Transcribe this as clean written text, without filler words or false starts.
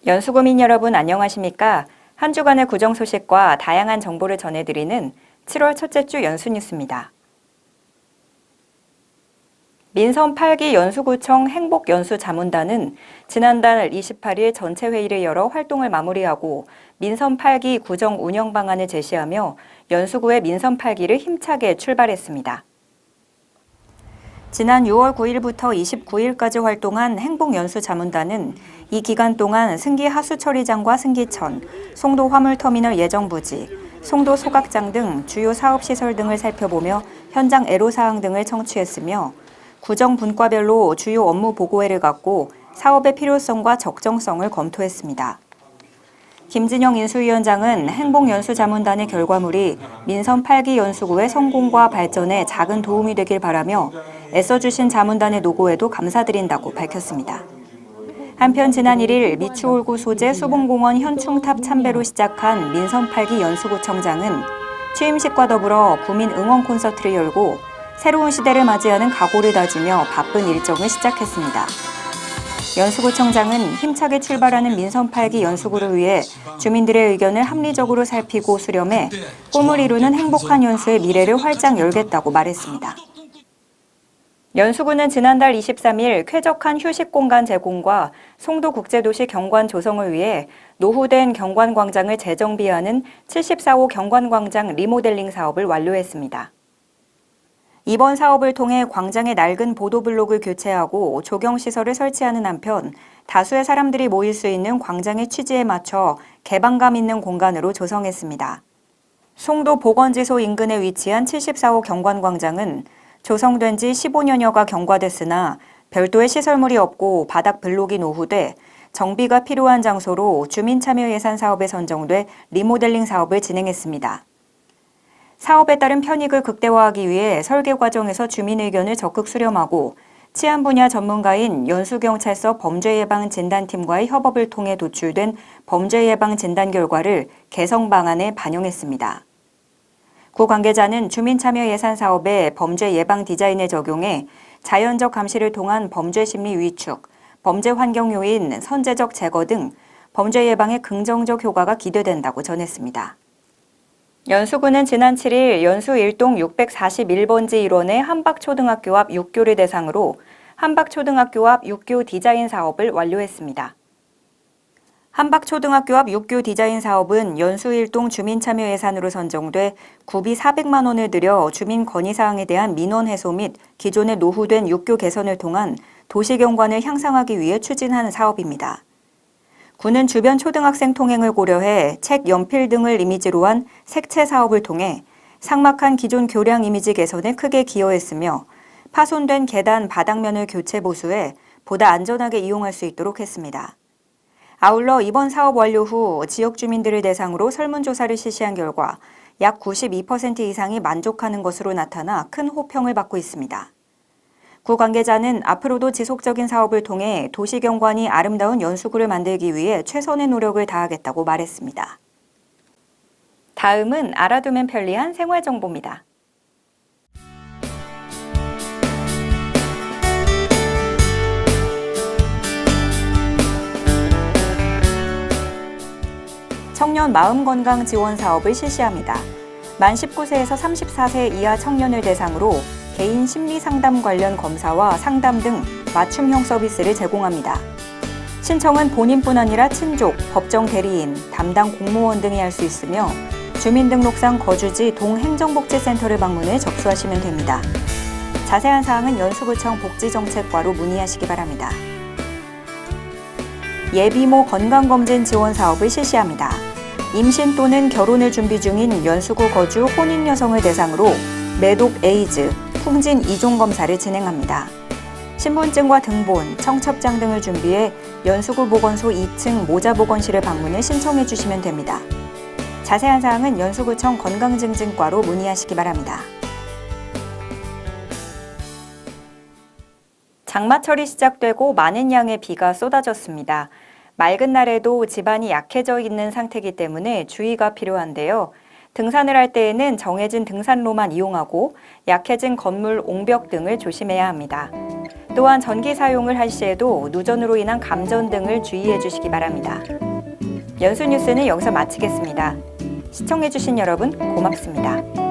연수구민 여러분 안녕하십니까? 한 주간의 구정 소식과 다양한 정보를 전해드리는 7월 첫째 주 연수뉴스입니다. 민선 8기 연수구청 행복연수자문단은 지난달 28일 전체 회의를 열어 활동을 마무리하고 민선 8기 구정 운영 방안을 제시하며 연수구의 민선 8기를 힘차게 출발했습니다. 지난 6월 9일부터 29일까지 활동한 행복연수자문단은 이 기간 동안 승기 하수처리장과 승기천, 송도 화물터미널 예정부지, 송도 소각장 등 주요 사업시설 등을 살펴보며 현장 애로사항 등을 청취했으며 구정 분과별로 주요 업무 보고회를 갖고 사업의 필요성과 적정성을 검토했습니다. 김진영 인수위원장은 행복연수자문단의 결과물이 민선 8기 연수구의 성공과 발전에 작은 도움이 되길 바라며 애써주신 자문단의 노고에도 감사드린다고 밝혔습니다. 한편 지난 1일 미추홀구 소재 수봉공원 현충탑 참배로 시작한 민선 8기 연수구청장은 취임식과 더불어 구민 응원 콘서트를 열고 새로운 시대를 맞이하는 각오를 다지며 바쁜 일정을 시작했습니다. 연수구청장은 힘차게 출발하는 민선 8기 연수구를 위해 주민들의 의견을 합리적으로 살피고 수렴해 꿈을 이루는 행복한 연수의 미래를 활짝 열겠다고 말했습니다. 연수구는 지난달 23일 쾌적한 휴식 공간 제공과 송도국제도시 경관 조성을 위해 노후된 경관광장을 재정비하는 74호 경관광장 리모델링 사업을 완료했습니다. 이번 사업을 통해 광장의 낡은 보도블록을 교체하고 조경시설을 설치하는 한편 다수의 사람들이 모일 수 있는 광장의 취지에 맞춰 개방감 있는 공간으로 조성했습니다. 송도 보건지소 인근에 위치한 74호 경관광장은 조성된 지 15년여가 경과됐으나 별도의 시설물이 없고 바닥 블록이 노후돼 정비가 필요한 장소로 주민참여 예산 사업에 선정돼 리모델링 사업을 진행했습니다. 사업에 따른 편익을 극대화하기 위해 설계 과정에서 주민 의견을 적극 수렴하고 치안 분야 전문가인 연수경찰서 범죄예방진단팀과의 협업을 통해 도출된 범죄예방 진단 결과를 개성 방안에 반영했습니다. 구 관계자는 주민참여 예산 사업에 범죄 예방 디자인을 적용해 자연적 감시를 통한 범죄 심리 위축, 범죄 환경 요인 선제적 제거 등 범죄 예방에 긍정적 효과가 기대된다고 전했습니다. 연수구는 지난 7일 연수 1동 641번지 일원의 한박초등학교 앞 6교를 대상으로 한박초등학교 앞 6교 디자인 사업을 완료했습니다. 한박초등학교 앞 6교 디자인 사업은 연수 1동 주민참여 예산으로 선정돼 구비 400만 원을 들여 주민 건의사항에 대한 민원 해소 및 기존의 노후된 6교 개선을 통한 도시경관을 향상하기 위해 추진하는 사업입니다. 구는 주변 초등학생 통행을 고려해 책, 연필 등을 이미지로 한 색채 사업을 통해 삭막한 기존 교량 이미지 개선에 크게 기여했으며 파손된 계단 바닥면을 교체 보수해 보다 안전하게 이용할 수 있도록 했습니다. 아울러 이번 사업 완료 후 지역 주민들을 대상으로 설문조사를 실시한 결과 약 92% 이상이 만족하는 것으로 나타나 큰 호평을 받고 있습니다. 구 관계자는 앞으로도 지속적인 사업을 통해 도시경관이 아름다운 연수구를 만들기 위해 최선의 노력을 다하겠다고 말했습니다. 다음은 알아두면 편리한 생활정보입니다. 청년 마음건강 지원 사업을 실시합니다. 만 19세에서 34세 이하 청년을 대상으로 개인 심리 상담 관련 검사와 상담 등 맞춤형 서비스를 제공합니다. 신청은 본인뿐 아니라 친족, 법정 대리인, 담당 공무원 등이 할 수 있으며 주민등록상 거주지 동행정복지센터를 방문해 접수하시면 됩니다. 자세한 사항은 연수구청 복지정책과로 문의하시기 바랍니다. 예비모 건강검진 지원 사업을 실시합니다. 임신 또는 결혼을 준비 중인 연수구 거주 혼인 여성을 대상으로 매독 에이즈, 풍진 이종 검사를 진행합니다. 신분증과 등본, 청첩장 등을 준비해 연수구 보건소 2층 모자보건실을 방문해 신청해 주시면 됩니다. 자세한 사항은 연수구청 건강증진과로 문의하시기 바랍니다. 장마철이 시작되고 많은 양의 비가 쏟아졌습니다. 맑은 날에도 지반이 약해져 있는 상태이기 때문에 주의가 필요한데요. 등산을 할 때에는 정해진 등산로만 이용하고 약해진 건물, 옹벽 등을 조심해야 합니다. 또한 전기 사용을 할 시에도 누전으로 인한 감전 등을 주의해 주시기 바랍니다. 연수 뉴스는 여기서 마치겠습니다. 시청해 주신 여러분 고맙습니다.